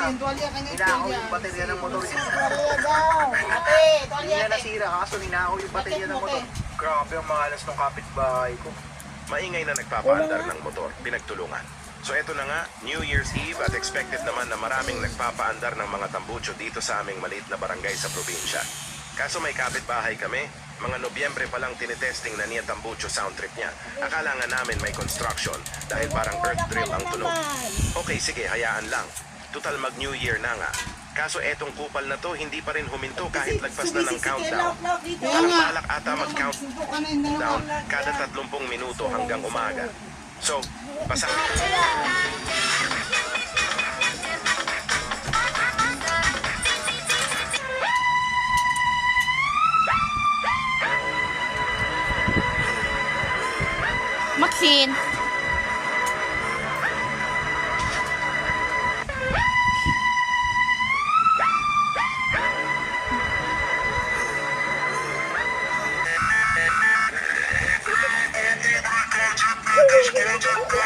yung tuwalya kanya Ninakaw yung baterya ng motor niya. Tuwalya daw. Ate, Hindi tuwalya niya ate. nasira kaso ninakaw yung baterya ng motor. Grabe ang mahalas ng kapitbahay ko. Maingay na nagpapaandar ng motor, pinagtulungan. So eto na nga, New Year's Eve at expected naman na maraming nagpapaandar ng mga tambucho dito sa aming maliit na barangay sa probinsya. Kaso may kapitbahay kami, mga Nobyembre pa lang tinitesting na niya tambucho sound trip niya. Akala nga namin may construction dahil parang earth drill ang tunog. Okay, sige, hayaan lang. Total mag-New Year na nga. Kaso etong kupal na to, hindi pa rin huminto kahit lagpas na ng countdown. Parang balak ata mag-countdown kada 30 minuto hanggang umaga. So, pasang... Maxine. Niggas,